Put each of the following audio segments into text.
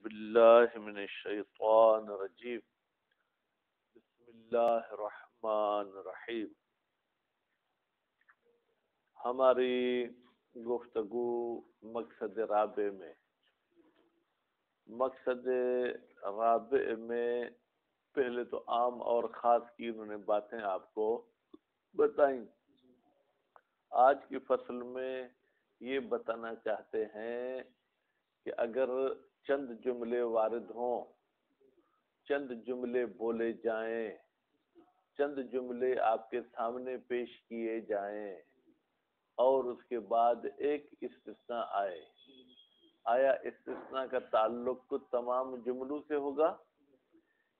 باللہ من الشیطان الرجیم بسم اللہ الرحمن الرحیم۔ ہماری گفتگو مقصد رابع میں پہلے تو عام اور خاص کی انہوں نے باتیں آپ کو بتائیں۔ آج کی فصل میں یہ بتانا چاہتے ہیں کہ اگر چند جملے وارد ہوں، چند جملے بولے جائیں، چند جملے آپ کے سامنے پیش کیے جائیں اور اس کے بعد ایک استثناء آئے، آیا استثناء کا تعلق تمام جملوں سے ہوگا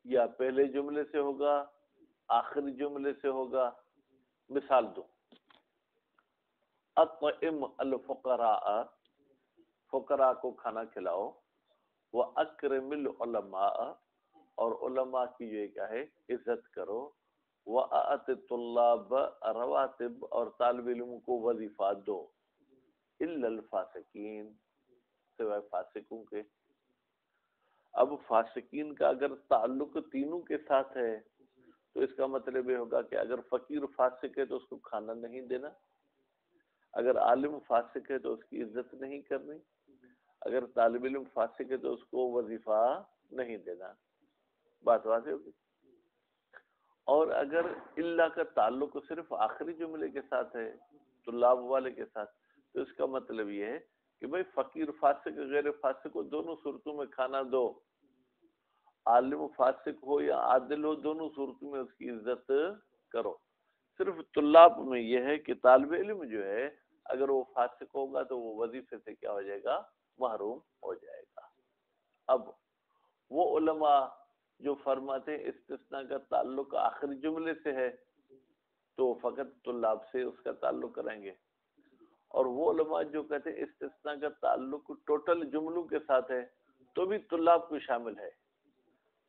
یا پہلے جملے سے ہوگا، آخری جملے سے ہوگا؟ مثال دو، اطعم الفقراء، فقراء کو کھانا کھلاؤ، وَأَكْرِمِ الْعُلَمَاءَ، اور علماء کی جو کیا ہے عزت کرو، وَأَعْطِ الطُّلَّابَ رواتب، اور طالب علم کو وظیفات دو، إِلَّا الْفَاسِقِينَ، سوائے فاسقوں کے۔ اب فاسقین کا اگر تعلق تینوں کے ساتھ ہے تو اس کا مطلب یہ ہوگا کہ اگر فقیر فاسق ہے تو اس کو کھانا نہیں دینا، اگر عالم فاسق ہے تو اس کی عزت نہیں کرنی، اگر طالب علم فاسق ہے تو اس کو وظیفہ نہیں دینا۔ بات واضح ہوگی۔ اور اگر اللہ کا تعلق صرف آخری جملے کے ساتھ ہے، طلاب والے کے ساتھ، تو اس کا مطلب یہ ہے کہ بھئی فقیر فاسق غیر فاسق کو دونوں صورتوں میں کھانا دو، عالم فاسق ہو یا عادل ہو دونوں صورتوں میں اس کی عزت کرو۔ صرف طلاب میں یہ ہے کہ طالب علم جو ہے اگر وہ فاسق ہوگا تو وہ وظیفے سے کیا ہو جائے گا؟ محروم ہو جائے گا۔ اب وہ علماء جو فرماتے ہیں استثناء کا تعلق آخری جملے سے ہے تو فقط طلاب سے اس کا تعلق کریں گے، اور وہ علماء جو کہتے ہیں استثناء کا تعلق ٹوٹل جملوں کے ساتھ ہے تو بھی طلاب کو شامل ہے،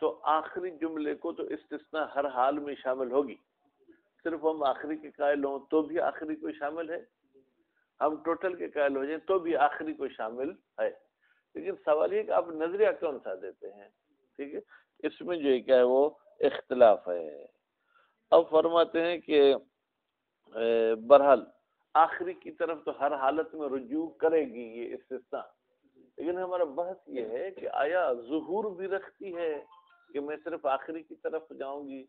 تو آخری جملے کو تو استثناء ہر حال میں شامل ہوگی، صرف ہم آخری کے قائل ہوں تو بھی آخری کو شامل ہے، ہم ٹوٹل کے قائل ہو جائیں تو بھی آخری کو شامل ہے۔ لیکن سوال یہ کہ آپ نظریہ کون سا دیتے ہیں، ٹھیک ہے، اس میں جو ہے کیا ہے وہ اختلاف ہے۔ اب فرماتے ہیں کہ بہرحال آخری کی طرف تو ہر حالت میں رجوع کرے گی یہ استثناء، لیکن ہمارا بحث یہ ہے کہ آیا ظہور بھی رکھتی ہے کہ میں صرف آخری کی طرف جاؤں گی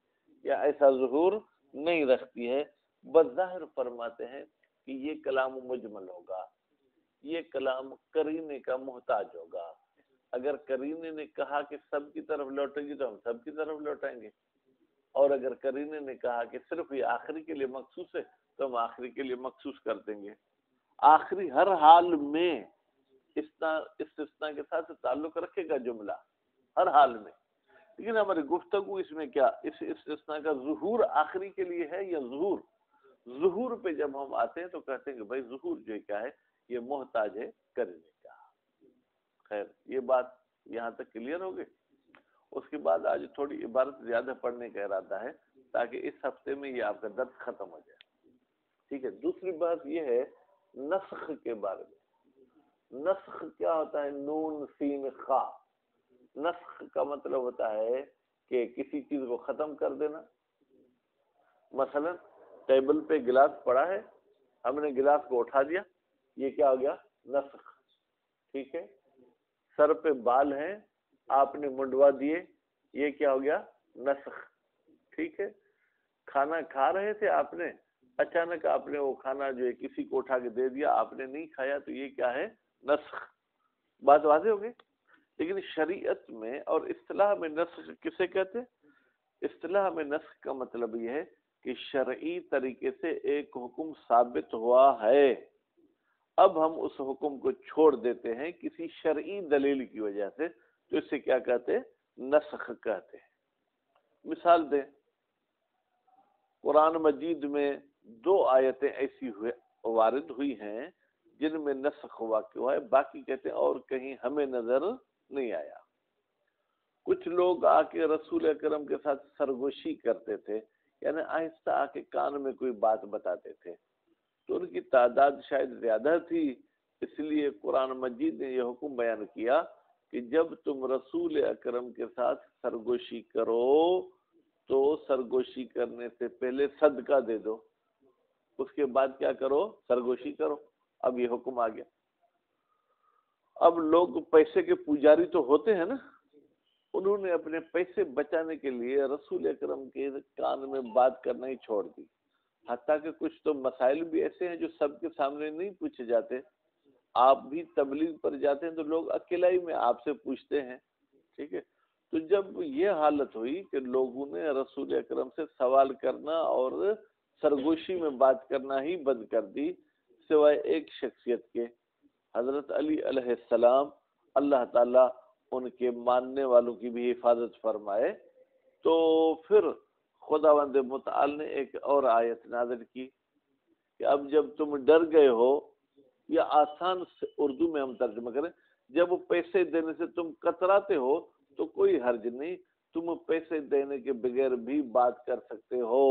یا ایسا ظہور نہیں رکھتی ہے؟ بظاہر فرماتے ہیں کہ یہ کلام مجمل ہوگا، یہ کلام قرینے کا محتاج ہوگا۔ اگر قرینے نے کہا کہ سب کی طرف لوٹے گی تو ہم سب کی طرف لوٹائیں گے، اور اگر قرینے نے کہا کہ صرف یہ آخری کے لیے مخصوص ہے تو ہم آخری کے لیے مخصوص کر دیں گے۔ آخری ہر حال میں استثناء کے ساتھ تعلق رکھے گا جملہ ہر حال میں، لیکن ہماری گفتگو اس میں کیا اس استثناء کا ظہور آخری کے لیے ہے یا ظہور پہ جب ہم آتے ہیں تو کہتے ہیں کہ بھائی ظہور جو کیا ہے یہ محتاج ہے کرنے کا۔ خیر یہ بات یہاں تک کلیئر ہو گئی۔ اس کے بعد آج تھوڑی عبارت زیادہ پڑھنے کا ارادہ ہے تاکہ اس ہفتے میں یہ آپ کا درد ختم ہو جائے، ٹھیک ہے۔ دوسری بات یہ ہے نسخ کے بارے میں۔ نسخ کیا ہوتا ہے؟ نون سین خا۔ نسخ کا مطلب ہوتا ہے کہ کسی چیز کو ختم کر دینا۔ مثلا ٹیبل پہ گلاس پڑا ہے، ہم نے گلاس کو اٹھا دیا، یہ کیا ہو گیا؟ نسخ، ٹھیک ہے۔ سر پہ بال ہیں، آپ نے منڈوا دیے، یہ کیا ہو گیا؟ نسخ، ٹھیک ہے۔ کھانا کھا رہے تھے آپ نے، اچانک آپ نے وہ کھانا جو ہے کسی کو اٹھا کے دے دیا، آپ نے نہیں کھایا، تو یہ کیا ہے؟ نسخ۔ بات واضح ہو گئی۔ لیکن شریعت میں اور اصطلاح میں نسخ کسے کہتے ہیں؟ اصطلاح میں نسخ کا مطلب یہ ہے کہ شرعی طریقے سے ایک حکم ثابت ہوا ہے، اب ہم اس حکم کو چھوڑ دیتے ہیں کسی شرعی دلیل کی وجہ سے، تو اس سے کیا کہتے ہیں؟ نسخ کہتے ہیں۔ مثال دیں، قرآن مجید میں 2 آیتیں ایسی وارد ہوئی ہیں جن میں نسخ واقع ہے، باقی کہتے ہیں اور کہیں ہمیں نظر نہیں آیا۔ کچھ لوگ آ کے رسول اکرم کے ساتھ سرگوشی کرتے تھے، یعنی آہستہ آ کے کان میں کوئی بات بتاتے تھے، تو ان کی تعداد شاید زیادہ تھی، اس لیے قرآن مجید نے یہ حکم بیان کیا کہ جب تم رسول اکرم کے ساتھ سرگوشی کرو تو سرگوشی کرنے سے پہلے صدقہ دے دو، اس کے بعد کیا کرو؟ سرگوشی کرو۔ اب یہ حکم آ گیا۔ اب لوگ پیسے کے پجاری تو ہوتے ہیں نا، انہوں نے اپنے پیسے بچانے کے لیے رسول اکرم کے کان میں بات کرنا ہی چھوڑ دی، حتیٰ کہ کچھ تو مسائل بھی ایسے ہیں جو سب کے سامنے نہیں پوچھے جاتے۔ آپ بھی تبلیغ پر جاتے ہیں تو لوگ اکیلائی میں آپ سے پوچھتے ہیں، ٹھیک ہے؟ تو جب یہ حالت ہوئی کہ لوگوں نے رسول اکرم سے سوال کرنا اور سرگوشی میں بات کرنا ہی بند کر دی، سوائے ایک شخصیت کے، حضرت علی علیہ السلام، اللہ تعالیٰ ان کے ماننے والوں کی بھی حفاظت فرمائے، تو پھر خداوند متعال نے ایک اور آیت نازل کی کہ اب جب تم ڈر گئے ہو، یا آسان سے اردو میں ہم ترجمہ کریں، جب پیسے دینے سے تم کتراتے ہو تو کوئی حرج نہیں، تم پیسے دینے کے بغیر بھی بات کر سکتے ہو،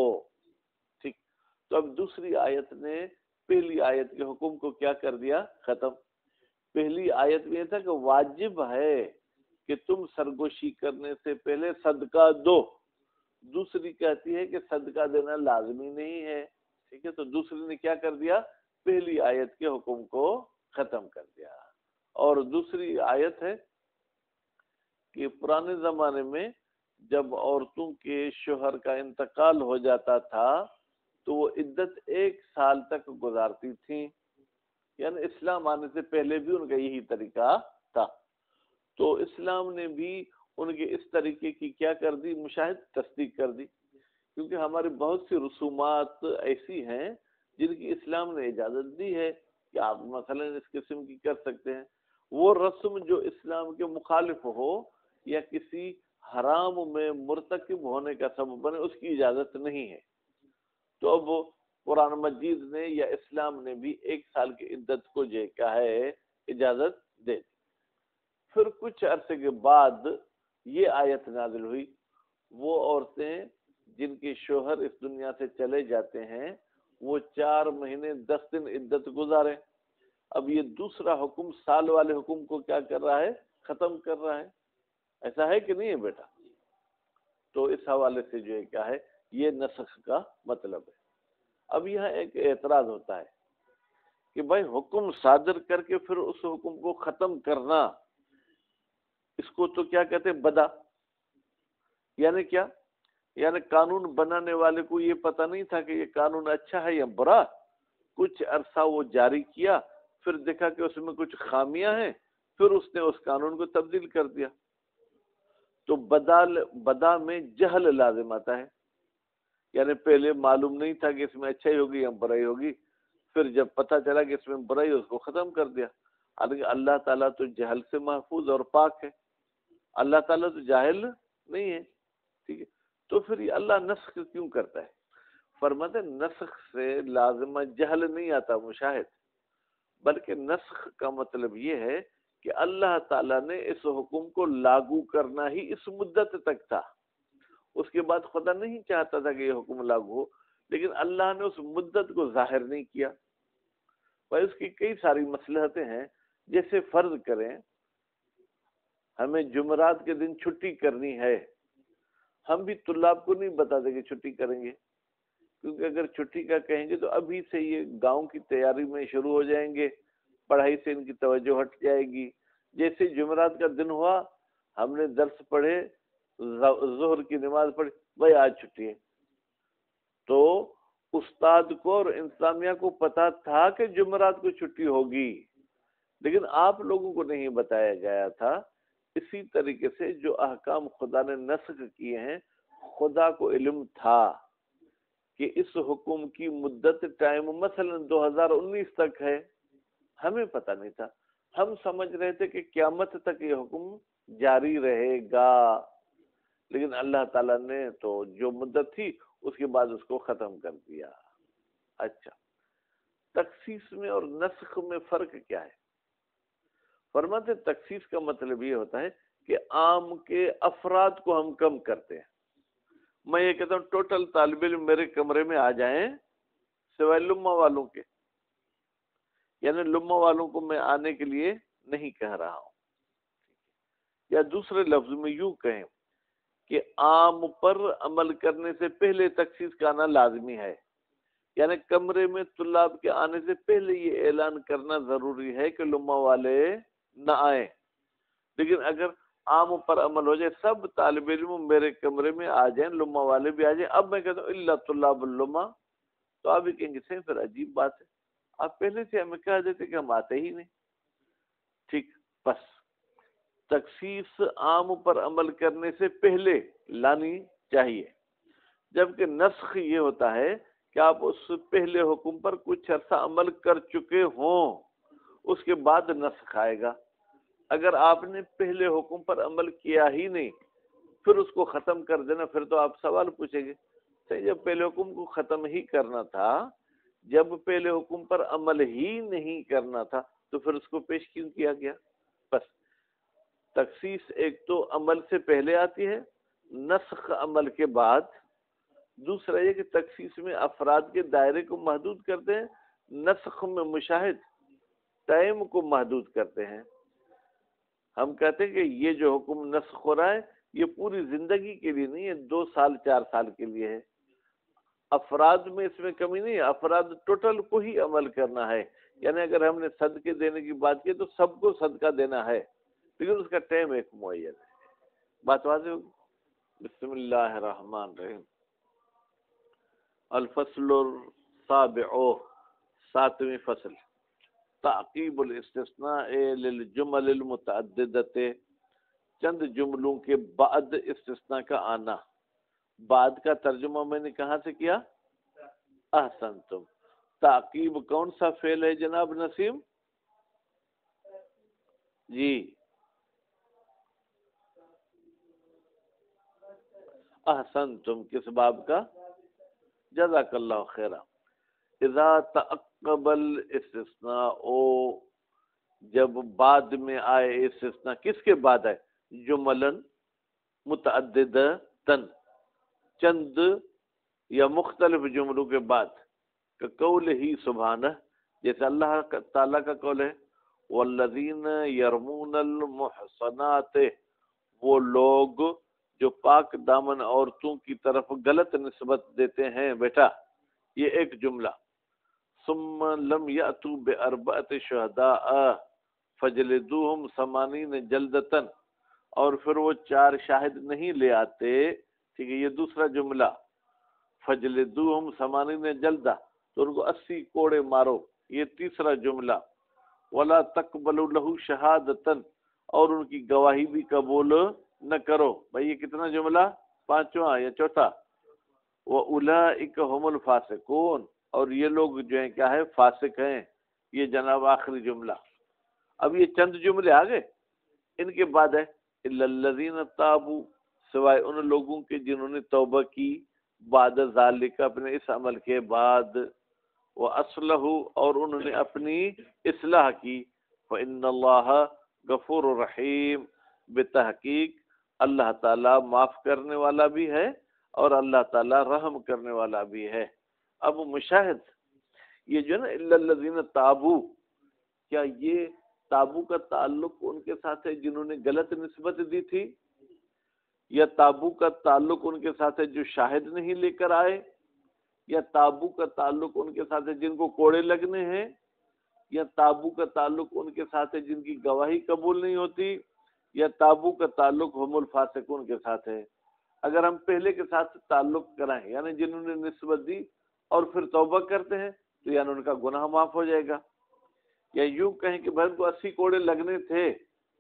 ٹھیک؟ تو اب دوسری آیت نے پہلی آیت کے حکم کو کیا کر دیا؟ ختم۔ پہلی آیت میں یہ تھا کہ واجب ہے کہ تم سرگوشی کرنے سے پہلے صدقہ دو، دوسری کہتی ہے کہ صدقہ دینا لازمی نہیں ہے، ٹھیک ہے؟ تو دوسری نے کیا کر دیا؟ پہلی آیت کے حکم کو ختم کر دیا۔ اور دوسری آیت ہے کہ پرانے زمانے میں جب عورتوں کے شوہر کا انتقال ہو جاتا تھا تو وہ عدت 1 سال تک گزارتی تھیں، یعنی اسلام آنے سے پہلے بھی ان کا یہی طریقہ تھا۔ تو اسلام نے بھی ان کے اس طریقے کی کیا کر دی؟ مشاہد تصدیق کر دی، کیونکہ ہماری بہت سی رسومات ایسی ہیں جن کی اسلام نے اجازت دی ہے کہ آپ مثلا اس قسم کی کر سکتے ہیں۔ وہ رسم جو اسلام کے مخالف ہو یا کسی حرام میں مرتکب ہونے کا سبب بنے، اس کی اجازت نہیں ہے۔ تو اب قرآن مجید نے یا اسلام نے بھی 1 سال کی عدت کو جو کیا ہے اجازت دے دی۔ پھر کچھ عرصے کے بعد یہ آیت نازل ہوئی، وہ عورتیں جن کے شوہر اس دنیا سے چلے جاتے ہیں وہ 4 مہینے 10 دن عدت گزارے۔ اب یہ دوسرا حکم سال والے حکم کو کیا کر رہا ہے؟ ختم کر رہا ہے۔ ایسا ہے کہ نہیں ہے بیٹا؟ تو اس حوالے سے جو ہے کیا ہے، یہ نسخ کا مطلب ہے۔ اب یہاں ایک اعتراض ہوتا ہے کہ بھائی حکم صادر کر کے پھر اس حکم کو ختم کرنا، اس کو تو کیا کہتے ہیں؟ بدا۔ یعنی کیا؟ یعنی قانون بنانے والے کو یہ پتہ نہیں تھا کہ یہ قانون اچھا ہے یا برا، کچھ عرصہ وہ جاری کیا، پھر دیکھا کہ اس میں کچھ خامیاں ہیں، پھر اس نے اس قانون کو تبدیل کر دیا۔ تو بدا میں جہل لازم آتا ہے، یعنی پہلے معلوم نہیں تھا کہ اس میں اچھائی ہوگی یا برائی ہوگی، پھر جب پتہ چلا کہ اس میں برائی، اس کو ختم کر دیا۔ حالانکہ اللہ تعالیٰ تو جہل سے محفوظ اور پاک ہے، اللہ تعالیٰ تو جاہل نہیں ہے، ٹھیک ہے؟ تو پھر یہ اللہ نسخ کیوں کرتا ہے؟ فرماتے ہیں نسخ سے لازمہ جہل نہیں آتا مشاہد، بلکہ نسخ کا مطلب یہ ہے کہ اللہ تعالیٰ نے اس حکم کو لاگو کرنا ہی اس مدت تک تھا، اس کے بعد خدا نہیں چاہتا تھا کہ یہ حکم لاگو ہو، لیکن اللہ نے اس مدت کو ظاہر نہیں کیا۔ بھائی اس کی کئی ساری مصلحتیں ہیں، جیسے فرض کریں ہمیں جمعرات کے دن چھٹی کرنی ہے، ہم بھی طلاب کو نہیں بتاتے کہ چھٹی کریں گے، کیونکہ اگر چھٹی کا کہیں گے تو ابھی سے یہ گاؤں کی تیاری میں شروع ہو جائیں گے، پڑھائی سے ان کی توجہ ہٹ جائے گی۔ جیسے جمعرات کا دن ہوا، ہم نے درس پڑھے، ظہر کی نماز پڑھی، بھائی آج چھٹی ہے، تو استاد کو اور انتظامیہ کو پتا تھا کہ جمعرات کو چھٹی ہوگی، لیکن آپ لوگوں کو نہیں بتایا گیا تھا۔ اسی طریقے سے جو احکام خدا نے نسخ کیے ہیں، خدا کو علم تھا کہ اس حکم کی مدت ٹائم مثلا 2019 تک ہے، ہمیں پتہ نہیں تھا، ہم سمجھ رہے تھے کہ قیامت تک یہ حکم جاری رہے گا، لیکن اللہ تعالیٰ نے تو جو مدت تھی اس کے بعد اس کو ختم کر دیا۔ اچھا، تخصیص میں اور نسخ میں فرق کیا ہے؟ فرماتے تخصیص کا مطلب یہ ہوتا ہے کہ عام کے افراد کو ہم کم کرتے ہیں۔ میں یہ کہتا ہوں ٹوٹل طالب علم میرے کمرے میں آ جائیں سوائے لمہ والوں کے، یعنی لمہ والوں کو میں آنے کے لیے نہیں کہہ رہا ہوں، یا دوسرے لفظ میں یوں کہیں کہ عام پر عمل کرنے سے پہلے تخصیص کا آنا لازمی ہے، یعنی کمرے میں طلاب کے آنے سے پہلے یہ اعلان کرنا ضروری ہے کہ لمہ والے نہ آئیں۔ لیکن اگر عام پر عمل ہو جائے، سب طالب علم میرے کمرے میں آ جائیں، لمہ والے بھی آ جائیں، اب میں کہتا ہوں الا طلاب اللمہ، تو آپ بھی کہیں گے سے پھر عجیب بات ہے، آپ پہلے سے ہمیں کہہ دیتے کہ ہم آتے ہی نہیں۔ ٹھیک، بس تخصیص عام پر عمل کرنے سے پہلے لانی چاہیے، جبکہ نسخ یہ ہوتا ہے کہ آپ اس پہلے حکم پر کچھ عرصہ عمل کر چکے ہوں، اس کے بعد نسخ آئے گا۔ اگر آپ نے پہلے حکم پر عمل کیا ہی نہیں پھر اس کو ختم کر دینا، پھر تو آپ سوال پوچھیں گے جب پہلے حکم کو ختم ہی کرنا تھا، جب پہلے حکم پر عمل ہی نہیں کرنا تھا تو پھر اس کو پیش کیوں کیا گیا؟ بس تخصیص ایک تو عمل سے پہلے آتی ہے، نسخ عمل کے بعد۔ دوسرا یہ کہ تخصیص میں افراد کے دائرے کو محدود کرتے ہیں، نسخ میں مشاہد ٹائم کو محدود کرتے ہیں۔ ہم کہتے ہیں کہ یہ جو حکم نسخ ہو رہا ہے یہ پوری زندگی کے لیے نہیں ہے، 2 سال 4 سال کے لیے ہے۔ افراد میں اس میں کمی نہیں ہے، افراد ٹوٹل کو ہی عمل کرنا ہے، یعنی اگر ہم نے صدقے دینے کی بات کی تو سب کو صدقہ دینا ہے، لیکن اس کا ٹائم ایک معین ہے۔ بات واضح ہوگی؟ بسم اللہ الرحمن الرحیم۔ الفصل السابع، 7ویں فصل، تعقیب الاستثناء للجمل المتعددت، چند جملوں کے بعد استثناء کا آنا۔ بعد کا ترجمہ میں نے کہاں سے کیا؟ احسنتم۔ تعقیب کون سا فعل ہے جناب نسیم؟ جی احسنتم، کس باب کا؟ جزاک اللہ خیرہ۔ اذا تعقب الاستثناء، جب بعد میں آئے استثناء، کس کے بعد آئے؟ جملن متعددتن، چند یا مختلف جملوں کے بعد، کہ قول ہی سبحانہ، جیسے اللہ تعالیٰ کا قول ہے والذین یرمون المحصنات، وہ لوگ جو پاک دامن عورتوں کی طرف غلط نسبت دیتے ہیں۔ بیٹا یہ ایک جملہ۔ ثم لم یأتوا باربعۃ شہداء فجلدوہم 80 جلدۃ، اور پھر وہ 4 شاہد نہیں لے آتے، ٹھیک ہے، یہ دوسرا جملہ۔ فجلدوہم 80 جلدہ، تو ان کو 80 کوڑے مارو، یہ تیسرا جملہ۔ ولا تقبلوا له شہادۃ، اور ان کی گواہی بھی قبول نہ کرو۔ بھائی یہ کتنا جملہ؟ 5واں یا چوتھا؟ وَأُولَئِكَ هُمُ الْفَاسِقُونَ، اور یہ لوگ جو ہیں کیا ہے؟ فاسق ہیں۔ یہ جناب آخری جملہ۔ اب یہ چند جملے آ گئے، ان کے بعد ہے إِلَّا الَّذِينَ تَابُوا، سوائے ان لوگوں کے جنہوں نے توبہ کی، بعد ذالک، اپنے اس عمل کے بعد، وَأَصْلَحُوا، اور انہوں نے اپنی اصلاح کی، فَإِنَّ اللَّهَ غَفُورٌ رَحِيمٌ، بتحقیق اللہ تعالیٰ معاف کرنے والا بھی ہے اور اللہ تعالیٰ رحم کرنے والا بھی ہے۔ اب مشاہد یہ جو ہے نا الا الذین تابوا، کیا یہ تابو کا تعلق ان کے ساتھ ہے جنہوں نے غلط نسبت دی تھی، یا تابو کا تعلق ان کے ساتھ ہے جو شاہد نہیں لے کر آئے، یا تابو کا تعلق ان کے ساتھ ہے جن کو کوڑے لگنے ہیں، یا تابو کا تعلق ان کے ساتھ ہے جن کی گواہی قبول نہیں ہوتی، یا تابو کا تعلق ہم الفاسقون کے ساتھ ہے؟ اگر ہم پہلے کے ساتھ تعلق کرائیں، یعنی جنہوں نے نسبت دی اور پھر توبہ کرتے ہیں، تو یعنی ان کا گناہ معاف ہو جائے گا۔ یا یوں کہیں کہ بھائی کو 80 کوڑے لگنے تھے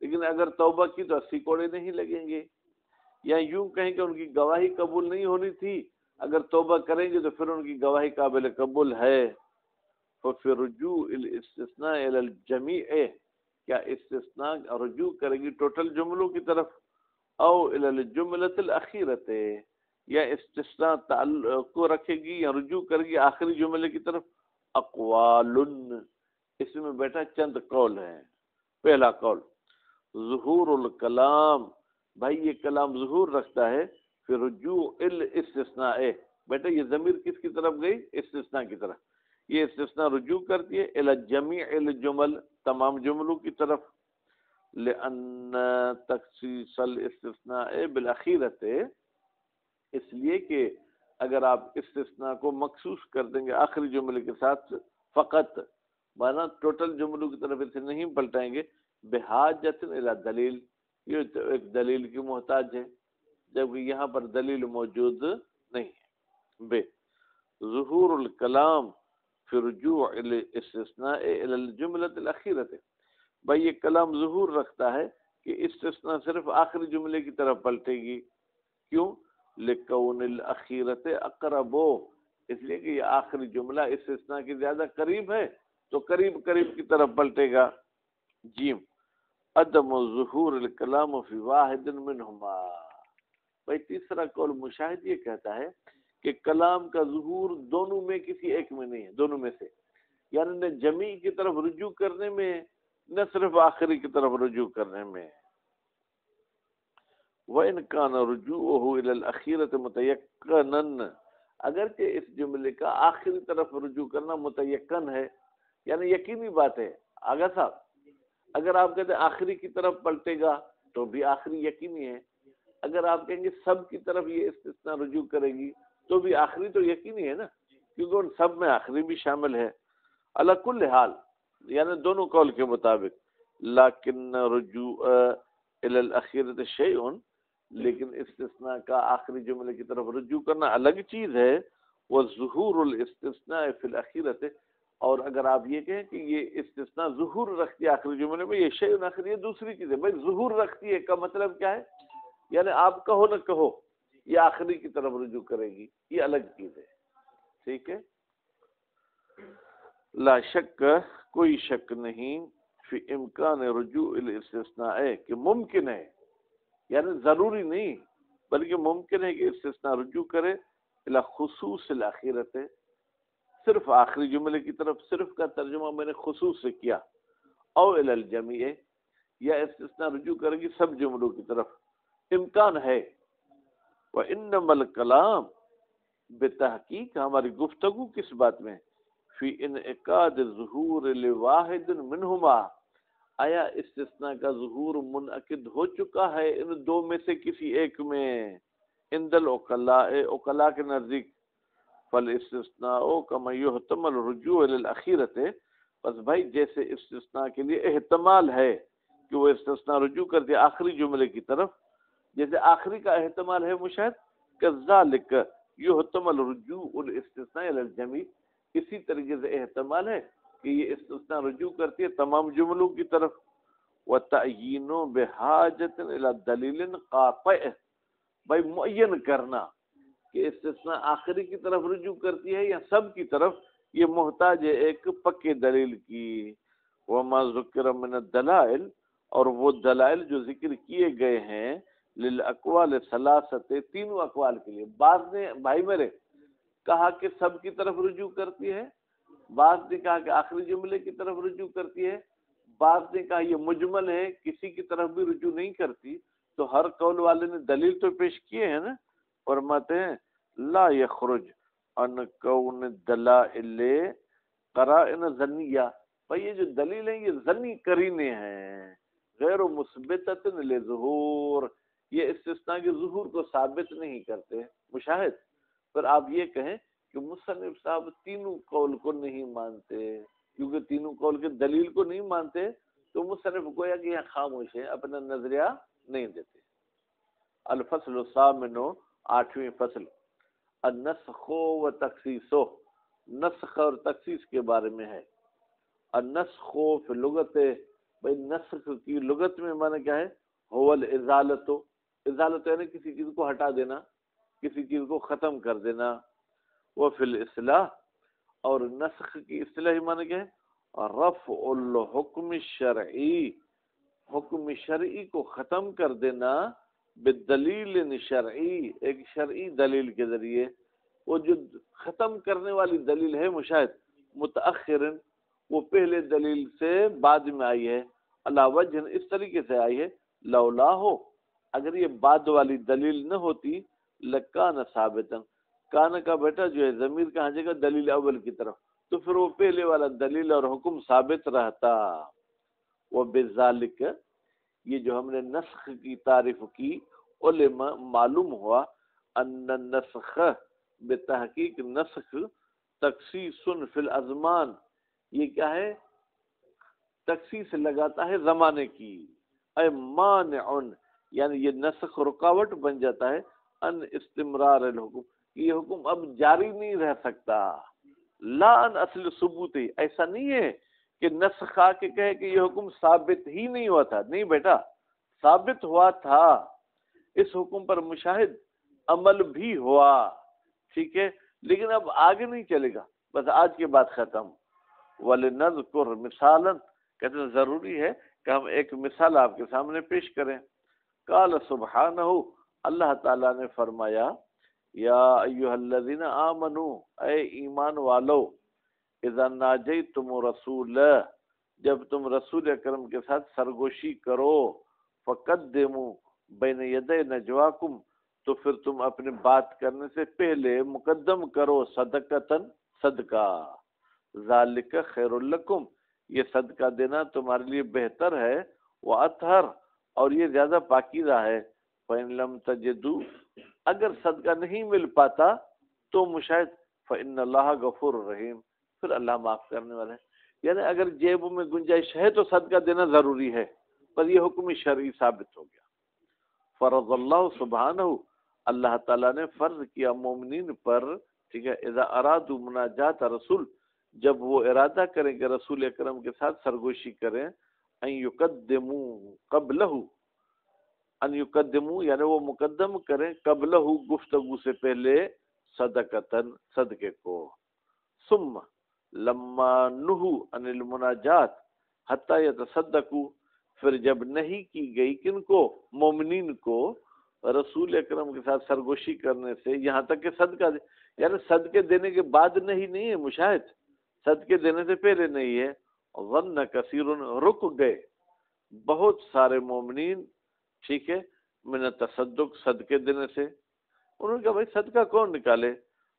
لیکن اگر توبہ کی تو 80 کوڑے نہیں لگیں گے۔ یا یوں کہیں کہ ان کی گواہی قبول نہیں ہونی تھی، اگر توبہ کریں گے تو پھر ان کی گواہی قابل قبول ہے۔ ففي رجوع الاستثناء الى الجميع، کیا استثناء رجوع کرے گی ٹوٹل جملوں کی طرف، او الى الجملة الاخیرة، یا استثناء تعلق کو رکھے گی یا رجوع کرے گی آخری جملے کی طرف؟ اقوال، اس میں بیٹا چند قول ہیں۔ پہلا قول ظہور الکلام، بھائی یہ کلام ظہور رکھتا ہے، پھر رجوع الاستثناء، بیٹا یہ ضمیر کس کی طرف گئی؟ استثناء کی طرف۔ یہ استثناء رجوع کرتی ہے الی جمیع الجمل، تمام جملوں کی طرف۔ لأن تخصیص الاستثناء بالأخیرۃ، اس لیے کہ اگر آپ استثناء کو مخصوص کر دیں گے آخری جملے کے ساتھ فقط، مانا ٹوٹل جملوں کی طرف اسے نہیں پلٹائیں گے، بحاجت الی دلیل، یہ ایک دلیل کی محتاج ہے، جبکہ یہاں پر دلیل موجود نہیں ہے۔ بے ظہور الکلام فی رجوع الاستثناء الی الجملۃ الاخیرۃ، بھائی یہ کلام ظہور رکھتا ہے کہ استثناء صرف آخری جملے کی طرف پلٹے گی، کیوں؟ لکون الاخیرۃ اقرب، اس لیے کہ یہ آخری جملہ استثناء کے زیادہ قریب ہے تو قریب قریب کی طرف پلٹے گا۔ جیم عدم ظہور الکلام فی واحد منہما، بھائی تیسرا قول مشاہد یہ کہتا ہے کہ کلام کا ظہور دونوں میں کسی ایک میں نہیں ہے، دونوں میں سے، یعنی نہ جمیع کی طرف رجوع کرنے میں نہ صرف آخری کی طرف رجوع کرنے میں۔ وَإِنْ كَانَ رُجُوعُهُ إِلَى الْأَخِيرَةِ مُتَيَقَّنًا، اگرچہ اس جملے کا آخری طرف رجوع کرنا متیقن ہے، یعنی یقینی بات ہے۔ آگا صاحب، اگر آپ کہتے ہیں آخری کی طرف پلٹے گا تو بھی آخری یقینی ہے، اگر آپ کہیں گے سب کی طرف یہ استثناء رجوع کرے گی تو بھی آخری تو یقینی ہے نا، کیونکہ ان سب میں آخری بھی شامل ہے۔ علی کل حال، یعنی دونوں قول کے مطابق، لیکن رجوع الی الاخیرۃ شیء، لیکن استثناء کا آخری جملے کی طرف رجوع کرنا الگ چیز ہے، وہ ظہور الاستثناء فی الاخیرۃ، اور اگر آپ یہ کہیں کہ یہ استثناء ظہور رکھتی ہے آخری جملے میں، یہ شیء آخری، یہ دوسری چیز ہے۔ بھائی ظہور رکھتی ہے کا مطلب کیا ہے؟ یعنی آپ کہو نہ کہو یہ آخری کی طرف رجوع کرے گی، یہ الگ چیز ہے، ٹھیک ہے۔ لا شک، کوئی شک نہیں، فی امکان رجوع الاستثناء، کہ ممکن ہے، یعنی ضروری نہیں بلکہ ممکن ہے کہ استثناء رجوع کرے الی خصوص الاخیرۃ، صرف آخری جملے کی طرف، صرف کا ترجمہ میں نے خصوص سے کیا، او الی الجمیع، یا استثناء رجوع کرے گی سب جملوں کی طرف، امکان ہے۔ وَإِنَّمَا الْكَلَامُ، بتحقیق ہماری گفتگو کس بات میں، فی انعقاد ظہور لواحد منہما، آیا استثناء کا ظہور منعقد ہو چکا ہے ان دو میں سے کسی ایک میں، عند العقلاء، عقلاء کے نزدیک، فالاستثناء کما یحتمل رجوع الی الاخیرۃ، بس بھائی جیسے استثناء کے لیے احتمال ہے کہ وہ استثناء رجوع کر دے آخری جملے کی طرف، جیسے آخری کا احتمال ہے مشاہد، کذالک یحتمل رجوع الاستثناء الی الجمیع، اسی طریقے سے احتمال ہے کہ یہ استثناء رجوع کرتی ہے تمام جملوں کی طرف۔ وَتَعْیِینُ بِحَاجَةٍ إِلَى دَلِیلٍ قَاطِعٍ، بھائی معین کرنا کہ استثناء آخری کی طرف رجوع کرتی ہے یا سب کی طرف، یہ محتاج ہے ایک پکے دلیل کی۔ وَمَا ذُکِرَ مِنَ الدَّلَائِلِ، اور وہ دلائل جو ذکر کیے گئے ہیں، لِلْأَقْوَالِ ثَلَاثَةِ، تینوں اقوال کے لیے، بعض نے بھائی میرے کہا کہ سب کی طرف رجوع کرتی ہے، بعض نے کہا کہ آخری جملے کی طرف رجوع کرتی ہے، بعض نے کہا یہ مجمل ہے کسی کی طرف بھی رجوع نہیں کرتی، تو ہر قول والے نے دلیل تو پیش کیے ہیں نا۔ فرماتے ہیں لا یخرج عن کون الدلائل قرائن ظنیہ، بھائی یہ جو دلیل ہیں یہ ظنی قرینے ہیں، غیر مثبتۃ لظہور، یہ استثناء کے ظہور کو ثابت نہیں کرتے۔ مشاہد، پھر آپ یہ کہیں کہ مصنف صاحب تینوں قول کو نہیں مانتے، کیونکہ تینوں قول کے دلیل کو نہیں مانتے، تو مصنف گویا کہ یہاں خاموش ہے، اپنا نظریہ نہیں دیتے۔ الفصل الثامن، 8ویں فصل، النسخ و تخصیص، نسخ اور تخصیص کے بارے میں ہے۔ النسخ فی لغت، بھائی نسخ کی لغت میں معنی کیا ہے؟ هو الازالۃ، ازالت یعنی کسی چیز کو ہٹا دینا، کسی چیز کو ختم کر دینا۔ وہ فی الاصطلاح، اور نسخ کی اصطلاحی معنی کیا ہے؟ رفع الحکم الشرعی، حکم شرعی کو ختم کر دینا، بالدلیل شرعی، ایک شرعی دلیل کے ذریعے۔ وہ جو ختم کرنے والی دلیل ہے مشاہد، متأخر، وہ پہلے دلیل سے بعد میں آئی ہے، علی وجہ، اس طریقے سے آئی ہے، لولا ہو، اگر یہ بعد والی دلیل نہ ہوتی، لکان ثابتا، کان کا بیٹا جو ہے ضمیر کہاں جائے گا؟ دلیل اول کی طرف، تو پھر وہ پہلے والا دلیل اور حکم ثابت رہتا۔ وہ بذالک، یہ جو ہم نے نسخ کی تعریف کی، علماء معلوم ہوا ان النسخ بتحقیق نسخ تخصیص فی الازمان، یہ کیا ہے؟ تخصیص لگاتا ہے زمانے کی، اے مانع، یعنی یہ نسخ رکاوٹ بن جاتا ہے ان استمرار الحکم، یہ حکم اب جاری نہیں رہ سکتا، لا ان اصل ثبوت ہی، ایسا نہیں ہے کہ نسخ آ کے کہے کہ یہ حکم ثابت ہی نہیں ہوا تھا، نہیں بیٹا، ثابت ہوا تھا، اس حکم پر مشاہد عمل بھی ہوا، ٹھیک ہے، لیکن اب آگے نہیں چلے گا، بس آج کے بعد ختم۔ وَلِنَذْكُرْ مِثَالًا، کہتے ہیں ضروری ہے کہ ہم ایک مثال آپ کے سامنے پیش کریں۔ قال سبحانہ، اللہ تعالیٰ نے فرمایا، یا ایہا الذین آمنوا، اے ایمان والو، اذا ناجیتم رسول، جب تم رسول اکرم کے ساتھ سرگوشی کرو، فقدموا بین یدی نجواکم، تو پھر تم اپنے بات کرنے سے پہلے مقدم کرو صدقتن، صدقہ، ذالک خیر لکم، یہ صدقہ دینا تمہارے لیے بہتر ہے، وَأَطْهَرُ، اور یہ زیادہ پاکیزہ ہے، فَإِن لَمْ تَجِدُوا، اگر صدقہ نہیں مل پاتا تو مشاہد، فَإِنَّ اللَّهَ غَفُورٌ رَحِيمٌ، پھر اللہ معاف کرنے والا ہے، یعنی اگر جیبوں میں گنجائش ہے تو صدقہ دینا ضروری ہے، پر یہ حکم شرعی ثابت ہو گیا۔ فرض اللہ سبحانہ، اللہ تعالیٰ نے فرض کیا مومنین پر، ٹھیک ہے، اذا ارادوا مناجات رسول، جب وہ ارادہ کریں کہ رسول اکرم کے ساتھ سرگوشی کریں، ان یقدموا قبلہ، ان یقدموا یعنی وہ مقدم کریں، قبلہ گفتگو سے پہلے، صدقتن، صدقے کو، ثم لما نہوا عن المناجات حتی یتصدقوا، پھر جب نہیں کی گئی کن کو؟ مومنین کو، رسول اکرم کے ساتھ سرگوشی کرنے سے، یہاں تک کہ صدقہ دے، یعنی صدقے دینے کے بعد نہیں ہے مشاہد، صدقے دینے سے پہلے نہیں ہے، ظن کثیر، رک گئے بہت سارے مومنین، ٹھیک ہے، من التصدق، صدقے دینے سے، انہوں نے کہا بھائی صدقہ کون نکالے،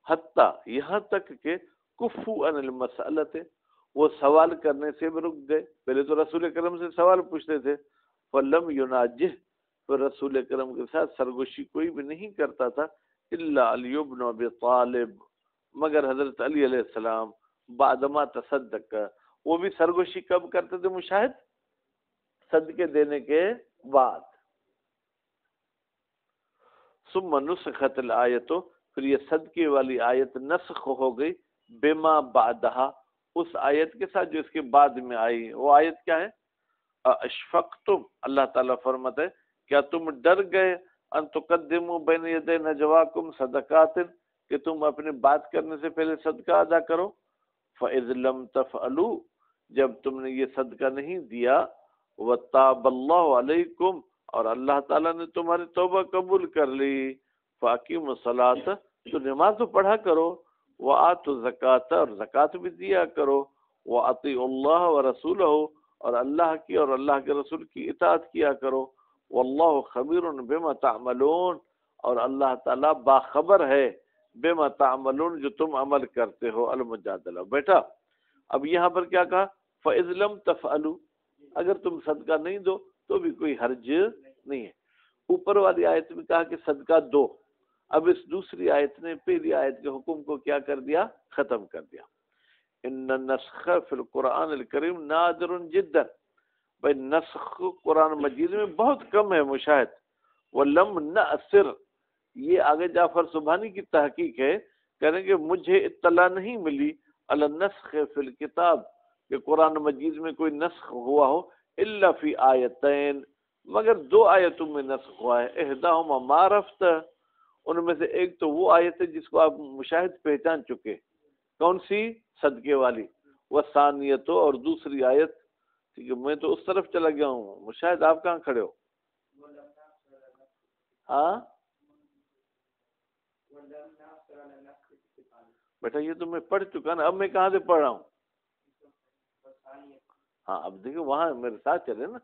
حتیٰ، یہاں تک کہ کفو عن المسألۃ، وہ سوال کرنے سے بھی رک گئے، پہلے تو رسول اکرم سے سوال پوچھتے تھے، فلم یناجہ، پھر رسول اکرم کے ساتھ سرگوشی کوئی بھی نہیں کرتا تھا، الا علی بن ابی طالب، مگر حضرت علی علیہ السلام، بعدما تصدق، وہ بھی سرگوشی کب کرتے تھے مشاہد؟ صدقے دینے کے بعد۔ ثم نسخت الآیت، پھر یہ صدقے والی آیت نسخ ہو گئی، بما بعدہا، اس آیت کے ساتھ جو اس کے بعد میں آئی، وہ آیت کیا ہے؟ اشفقتم، اللہ تعالیٰ فرماتے ہیں کیا تم ڈر گئے، ان تقدموا بین یدی نجواکم صدقات، کہ تم اپنے بات کرنے سے پہلے صدقہ ادا کرو، فاذ لم تفعلوا، جب تم نے یہ صدقہ نہیں دیا، وتاب اللہ علیکم، اور اللہ تعالیٰ نے تمہاری توبہ قبول کر لی، فاقیموا الصلاۃ، تو نماز تو پڑھا کرو، وآتوا الزکاۃ، اور زکوٰۃ بھی دیا کرو، واطیعوا اللہ ورسولہ، اور اللہ کی اور اللہ کے رسول کی اطاعت کیا کرو، واللہ خبیر بما تعملون، اور اللہ تعالیٰ باخبر ہے بما تعملون، جو تم عمل کرتے ہو، المجادلہ۔ بیٹا اب یہاں پر کیا کہا؟ فَإِذْ لَمْ تَفْعَلُوا، اگر تم صدقہ نہیں دو تو بھی کوئی حرج نہیں ہے۔ اوپر والی آیت میں کہا کہ صدقہ دو، اب اس دوسری آیت نے پہلی آیت کے حکم کو کیا کر دیا؟ ختم کر دیا۔ ان النسخ فی القرآن الکریم نادر جدا، بھائی نسخ قرآن مجید میں بہت کم ہے مشاہد، وَلَمْ نَأْثِرْ، یہ آگے جعفر سبحانی کی تحقیق ہے، کہیں کہ مجھے اطلاع نہیں ملی علی النسخ فی الکتاب، کہ قرآن مجید میں کوئی نسخ ہوا ہو، الا فی آیتین، مگر دو آیتوں میں نسخ ہوا ہے، احداہما ما رفت، ان میں سے ایک تو وہ آیت ہے جس کو آپ مشاہد پہچان چکے، کون سی؟ صدقے والی، وثانیت، اور دوسری آیت، ٹھیک ہے، میں تو اس طرف چلا گیا ہوں، مشاہد آپ کہاں کھڑے ہو؟ ہاں بیٹا یہ تو میں پڑھ چکا نا، اب میں کہاں سے پڑھ رہا ہوں؟ ہاں اب دیکھو وہاں میرے ساتھ چلے نا،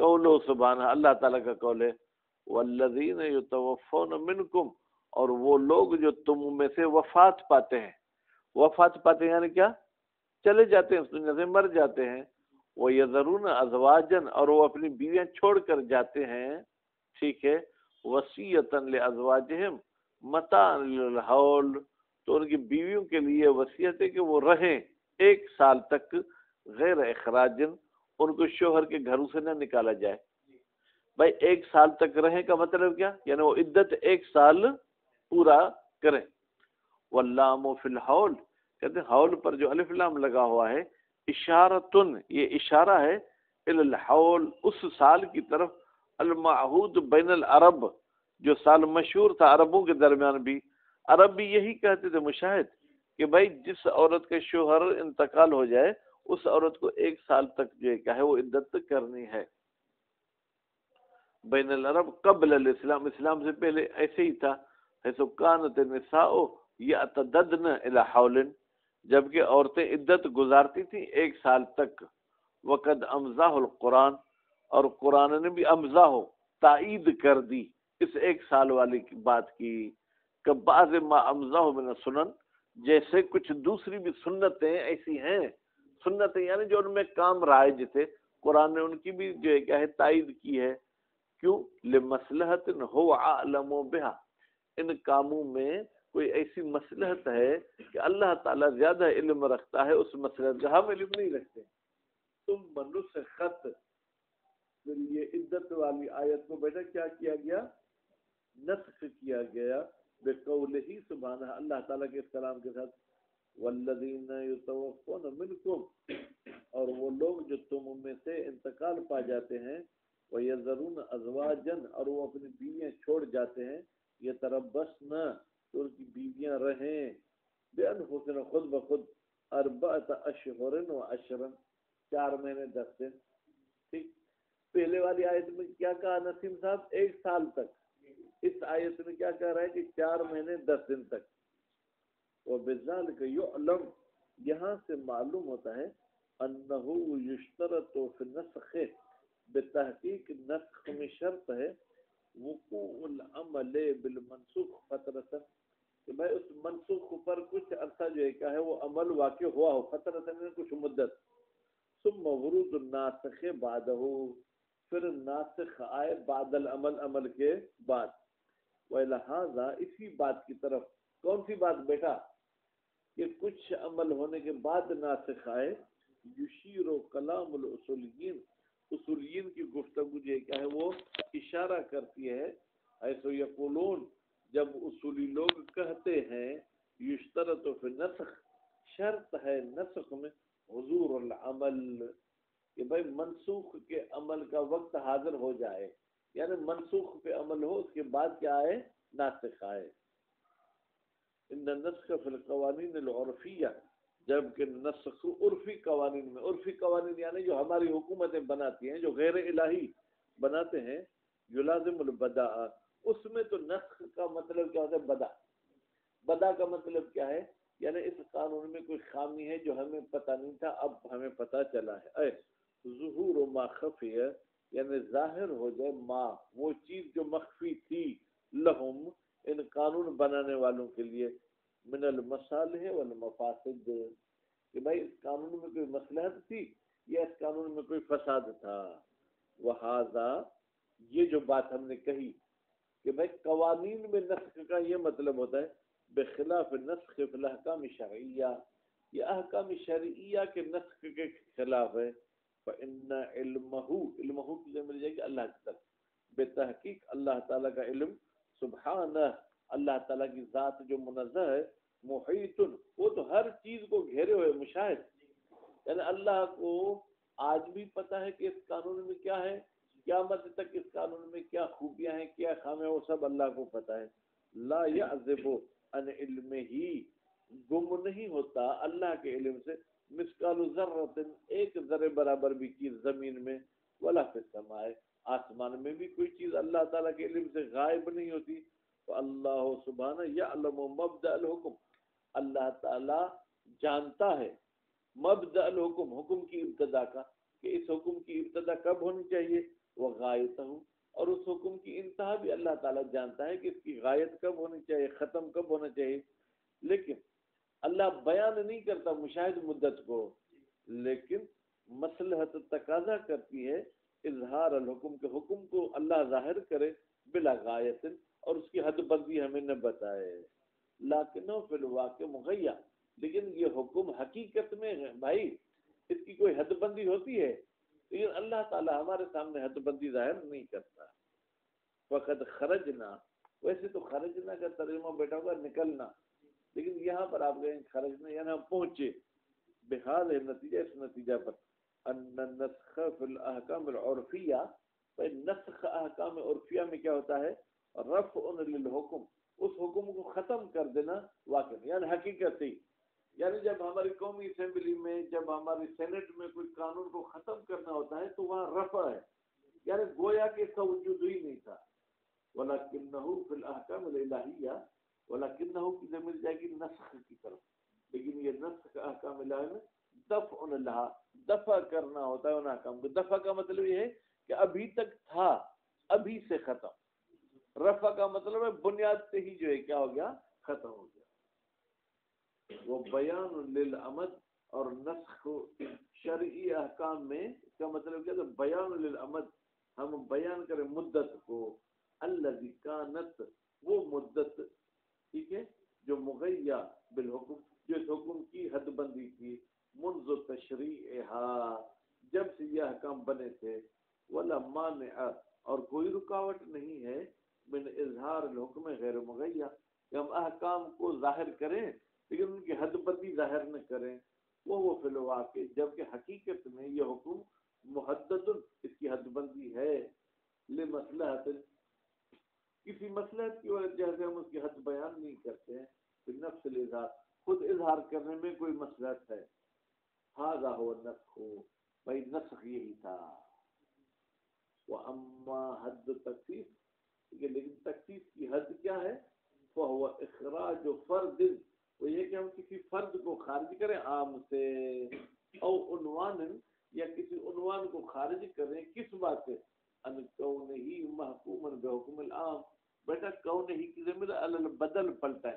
قولو سبحانہ، اللہ تعالیٰ کا قول ہے، والذین یتوفون منکم، اور وہ لوگ جو تم میں سے وفات پاتے ہیں، وفات پاتے ہیں یعنی کیا؟ چلے جاتے ہیں اس دنیا سے، مر جاتے ہیں، وَيَذَرُونَ أَزْوَاجًا اور وہ اپنی بیویاں چھوڑ کر جاتے ہیں، ٹھیک ہے، وَصِيَّةً لِأَزْوَاجِهِمْ مَتَاعًا لِلْحَوْلِ، تو ان کی بیویوں کے لیے وصیت ہے کہ وہ رہیں 1 سال تک غیر اخراج، ان کو شوہر کے گھروں سے نہ نکالا جائے۔ بھائی 1 سال تک رہیں کا مطلب کیا؟ یعنی وہ عدت 1 سال پورا کریں۔ واللام فی الحول، کہتے ہیں حول پر جو الف لام لگا ہوا ہے، اشارتن، یہ اشارہ ہے الی الحول، اس سال کی طرف، المعہود بین العرب، جو سال مشہور تھا عربوں کے درمیان بھی، عرب بھی یہی کہتے تھے مشاہد کہ بھائی جس عورت کا شوہر انتقال ہو جائے اس عورت کو 1 سال تک جو ہے کیا ہے وہ عدت کرنی ہے۔ بین العرب قبل الاسلام، اسلام سے پہلے ایسے ہی تھا، حیث کانت النساء یعتددن الی حول، جبکہ عورتیں عدت گزارتی تھیں 1 سال تک۔ وقد امزاح القرآن، اور قرآن نے بھی امزاح تائید کر دی اس 1 سال والی بات کی، کہ بعض ما امزاح من السنن، جیسے کچھ دوسری بھی سنتیں ایسی ہیں، سنتیں یعنی جو ان میں کام رائج تھے، قرآن نے ان کی بھی جو ہے کیا ہے تائید کی ہے۔ کیوں؟ لمصلحت هو اعلم بها، ان کاموں میں کوئی ایسی مصلحت ہے کہ اللہ تعالیٰ زیادہ علم رکھتا ہے اس مصلحت کا، ہم علم نہیں رکھتے۔ تم منسخت، پھر یہ عدت والی آیت کو بیٹا کیا کیا گیا؟ نسخ کیا گیا، بقولہ سبحانہ، اللہ تعالیٰ کے اس کلام کے ساتھ، والذین یتوفون منکم، اور وہ لوگ جو تم میں سے انتقال پا جاتے ہیں، وَيَذَرُونَ أَزْوَاجًا، اور وہ اپنی بیویاں چھوڑ جاتے ہیں، يَتَرَبَّصْنَ، تو ان کی بیویاں رہیں، بِأَنفُسِهِنَّ، خود بخود، 4 أشهر وعشرا، 4 مہینے 10 دن۔ ٹھیک، پہلے والی آیت میں کیا کہا نسیم صاحب؟ 1 سال تک۔ اس آیت میں کیا کہہ رہا ہے کہ 4 مہینے 10 دن تک۔ وَبِذَلِكَ يُعْلَمُ، یہاں سے معلوم ہوتا ہے، أَنَّهُ يُشْتَرَطُ فِي النَّسْخِ، بتحقیق نسخ میں شرط ہے، وقوع العمل بالمنسوخ فترۃ، کہ بھائی اس منسوخ پر کچھ عرصہ جو ہے کیا ہے وہ عمل واقع ہوا ہو، فترۃ میں کچھ مدت، ثم ورود الناسخ بعدہ، پھر ناسخ آئے بعد العمل، عمل کے بعد۔ ولہذا، اسی بات کی طرف، کون سی بات بیٹا؟ کہ کچھ عمل ہونے کے بعد ناسخ آئے، یشیر کلام الاصولیین، اصولیین کی گفتگو جو کیا ہے وہ اشارہ کرتی ہے، ایسو یقولون، جب اصولی لوگ کہتے ہیں، یشترط فی النسخ، شرط ہے نسخ میں، حضور العمل، کہ بھائی منسوخ کے عمل کا وقت حاضر ہو جائے، یعنی منسوخ پہ عمل ہو، اس کے بعد کیا آئے؟ ناسخ آئے۔ ان النسخ فی القوانین العرفیہ، جبکہ نسخ عرفی قوانین میں، عرفی قوانین یعنی جو ہماری حکومتیں بناتی ہیں، جو غیر الہی بناتے ہیں، یلازم البداء، اس میں تو نسخ کا مطلب کیا ہوتا ہے؟ بدا۔ بدا کا مطلب کیا ہے؟ یعنی اس قانون میں کوئی خامی ہے جو ہمیں پتہ نہیں تھا، اب ہمیں پتہ چلا ہے۔ اے ظہور ما خفی، یعنی ظاہر ہو جائے ما، وہ چیز جو مخفی تھی، لہم، ان قانون بنانے والوں کے لیے، من المصالح والمفاسد، کہ بھائی اس قانون میں کوئی مصلحت تھی یا اس قانون میں کوئی فساد تھا۔ وہذا، یہ جو بات ہم نے کہی کہ بھائی قوانین میں نسخ کا یہ مطلب ہوتا ہے، بخلاف نسخ فی الاحکام شرعیہ، یہ احکام شرعیہ کے نسخ کے خلاف ہے۔ فإن علمہ کی جو مل جائے گی اللہ کی طرف، بے تحقیق اللہ تعالیٰ کا علم، سبحانہ، اللہ تعالیٰ کی ذات جو منزہ ہے، محیط، وہ تو ہر چیز کو گھیرے ہوئے، مشاہد، یعنی اللہ کو آج بھی پتہ ہے کہ اس قانون میں کیا ہے، قیامت تک اس قانون میں کیا خوبیاں ہیں، کیا خامیاں، وہ سب اللہ کو پتہ ہے۔ لا یعزب عن علمہ، گم نہیں ہوتا اللہ کے علم سے، مثقال ذرۃ، 1 ذرے برابر بھی چیز زمین میں، ولا فی السماء، آسمان میں بھی کوئی چیز اللہ تعالیٰ کے علم سے غائب نہیں ہوتی۔ تو اللہ سبحانہ یعلم مبدأ الحکم، اللہ تعالیٰ جانتا ہے مبدأ الحکم، حکم کی ابتدا کا، کہ اس حکم کی ابتدا کب ہونی چاہیے، وہ غایتہ، اور اس حکم کی انتہا بھی اللہ تعالیٰ جانتا ہے کہ اس کی غایت کب ہونی چاہیے، ختم کب ہونا چاہیے۔ لیکن اللہ بیان نہیں کرتا مشاہد مدت کو، لیکن مصلحت تقاضا کرتی ہے اظہار الحکم کے حکم کو اللہ ظاہر کرے بلا غایت اور اس کی حد بندی ہمیں نہ بتائے، لیکنو فی الواقع مغیّر، لیکن یہ حکم حقیقت میں بھائی اس کی کوئی حد بندی ہوتی ہے، لیکن اللہ تعالی ہمارے سامنے حد بندی ظاہر نہیں کرتا۔ وقت خرجنا، ویسے تو خرجنا کا ترجمہ بیٹا ہوگا نکلنا، لیکن یہاں پر آپ کہیں خرجنا یعنی ہم پہنچے، بحال ہے نتیجہ اس نتیجہ پر ان النسخ فی الاحکام العرفیہ، نسخ احکام عرفیہ میں کیا ہوتا ہے؟ رفع للحکم، اس حکم کو ختم کر دینا، واقع یعنی حقیقت ہی، یعنی جب ہماری قومی اسمبلی میں، جب ہماری سینٹ میں کوئی قانون کو ختم کرنا ہوتا ہے تو وہاں رفع ہے، یعنی گویا کہ اس کا وجود ہی نہیں تھا۔ وَلَكِنَّهُ فِي الْأَحْكَامِ الْإِلَٰهِيَّةِ، وَلَكِنَّهُ کی ضمیر جائے گی نسخ کی طرف، لیکن یہ نسخ احکام الہی میں دفع لها، دفع کرنا ہوتا ہے ان احکام کو۔ دفع کا مطلب یہ ہے کہ ابھی تک تھا، ابھی سے ختم۔ رفع کا مطلب ہے بنیاد سے ہی جو ہے کیا ہو گیا؟ ختم ہو گیا۔ وہ بیان للعمد، اور نسخ شرعی احکام میں اس کا مطلب کیا ہے؟ بیان للعمد، ہم بیان کریں مدت کو، الذی کانت، وہ مدت، ٹھیک ہے، جو مغیّہ بالحکم، جو اس حکم کی حد بندی تھی، منذ تشریعہا، جب سے یہ احکام بنے تھے، ولا مانع، اور کوئی رکاوٹ نہیں ہے، من اظہار الحکم غیر مغیّہ، کہ ہم احکام کو ظاہر کریں لیکن ان کی حد بندی ظاہر نہ کریں، وہ فی الواقع، جبکہ حقیقت میں یہ حکم محدد، اس کی حد بندی ہے، لمصلحت، کسی مصلحت کی وجہ سے ہم اس کی حد بیان نہیں کرتے ہیں، پھر نفس الاظہار، خود اظہار کرنے میں کوئی مصلحت ہے، ھذا هو النسخ، بھائی نسخ یہی تھا۔ واما حد تخصیص، لیکن تخصیص کی حد کیا ہے؟ فهو اخراج فرد، وہ یہ کہ ہم کسی فرد کو خارج کریں عام سے، او عنوان، یا کسی عنوان کو خارج کریں، کس بات سے؟ ان کونہ محکوما بحکم العام، بیٹا کونہ کی ضمیر البدل پلٹا ہے،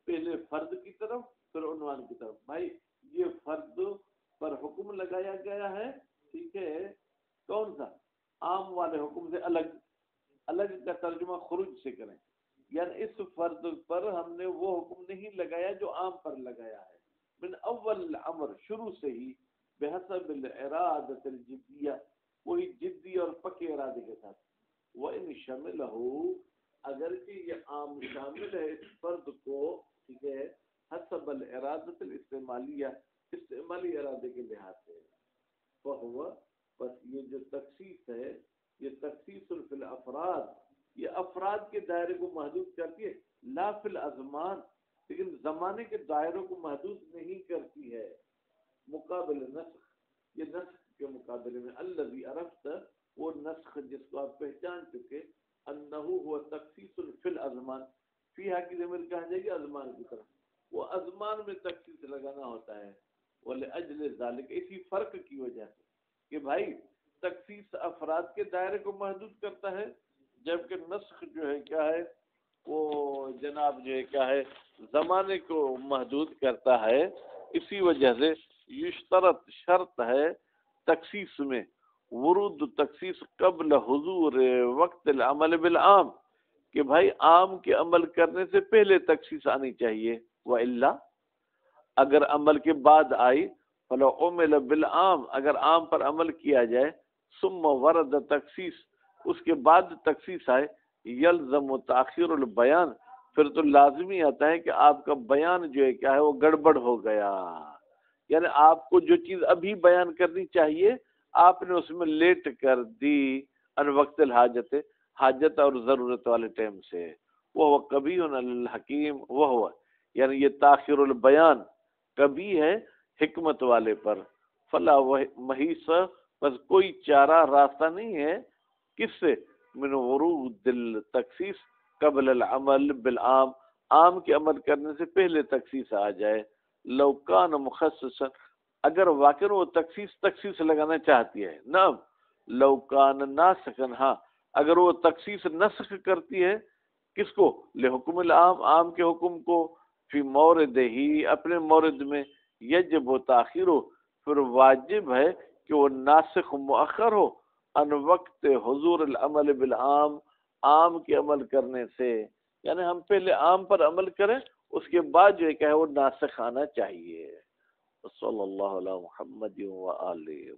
پہلے فرد کی طرف پھر عنوان کی طرف، بھائی یہ فرد پر حکم لگایا گیا ہے، ٹھیک ہے، کون سا؟ عام والے حکم سے الگ، الگ کا ترجمہ خروج سے کریں، یعنی اس فرد پر ہم نے وہ حکم نہیں لگایا جو عام پر لگایا ہے، من اول الامر، شروع سے ہی، بحسب الارادۃ الجدیہ، کوئی جدی اور پکے ارادے کے ساتھ، وَإِن شَمِلَهُ، اگرچہ یہ عام شامل ہے اس فرد کو، ٹھیک ہے، حسب الارادۃ الاستعمالیہ، استعمالی ارادے کے لحاظ سے، فَهُوَ، بس یہ جو تخصیص ہے، یہ تخصیص فی الافراد، یہ افراد کے دائرے کو محدود کرتی ہے، لا فی الازمان، لیکن زمانے کے دائروں کو محدود نہیں کرتی ہے، مقابل نسخ، یہ نسخ کے مقابلے میں، الذی عرفت، وہ نسخ جس کو آپ پہچان چکے، انہ هو تخصیص فی الازمان، فیہا کی ضمیر کہاں جائے گی؟ ازمان کی طرف، وہ ازمان میں تخصیص لگانا ہوتا ہے، وَلِأَجْلِ ذَلِكَ، اسی فرق کی وجہ سے کہ بھائی تخصیص افراد کے دائرے کو محدود کرتا ہے، جبکہ نسخ جو ہے کیا ہے، وہ جناب جو ہے کیا ہے، زمانے کو محدود کرتا ہے، اسی وجہ سے یشترط، شرط ہے تخصیص میں، ورود تخصیص قبل حضور وقت العمل بالعام، کہ بھائی عام کے عمل کرنے سے پہلے تخصیص آنی چاہیے، وَإِلَّا، اگر عمل کے بعد آئی، فَلَوْ عُمِلَ بِالْعَام، اگر عام پر عمل کیا جائے، ثم ورد تخصیص، اس کے بعد تخصیص آئے، یلزم تاخیر البیان، پھر تو لازمی آتا ہے کہ آپ کا بیان جو ہے کیا ہے، وہ گڑبڑ ہو گیا، یعنی آپ کو جو چیز ابھی بیان کرنی چاہیے آپ نے اس میں لیٹ کر دی، ان وقت الحاجت، حاجت اور ضرورت والے ٹائم سے، وہ کبھی الحکیم، وہ یعنی یہ تاخیر البیان کبھی ہے حکمت والے پر، فلا محیص، بس کوئی چارہ راستہ نہیں ہے، کس سے؟ من ورود التخصیص قبل العمل بالعام، عام کے عمل کرنے سے پہلے تخصیص آ جائے، لو کان مخصصا، اگر واقع وہ تخصیص لگانا چاہتی ہے، نعم، لو کان ناسخن، ہاں اگر وہ تخصیص نسخ کرتی ہے، کس کو؟ لحکم العام، عام کے حکم کو، فی مورد ہی، اپنے مورد میں، یجب و تاخیر، پھر واجب ہے کہ وہ ناسخ مؤخر ہو ان وقت حضور العمل بالعام، عام کے عمل کرنے سے، یعنی ہم پہلے عام پر عمل کریں، اس کے بعد جو ہے وہ ناسخ آنا چاہیے۔ صلی اللہ علیہ محمد و آلہ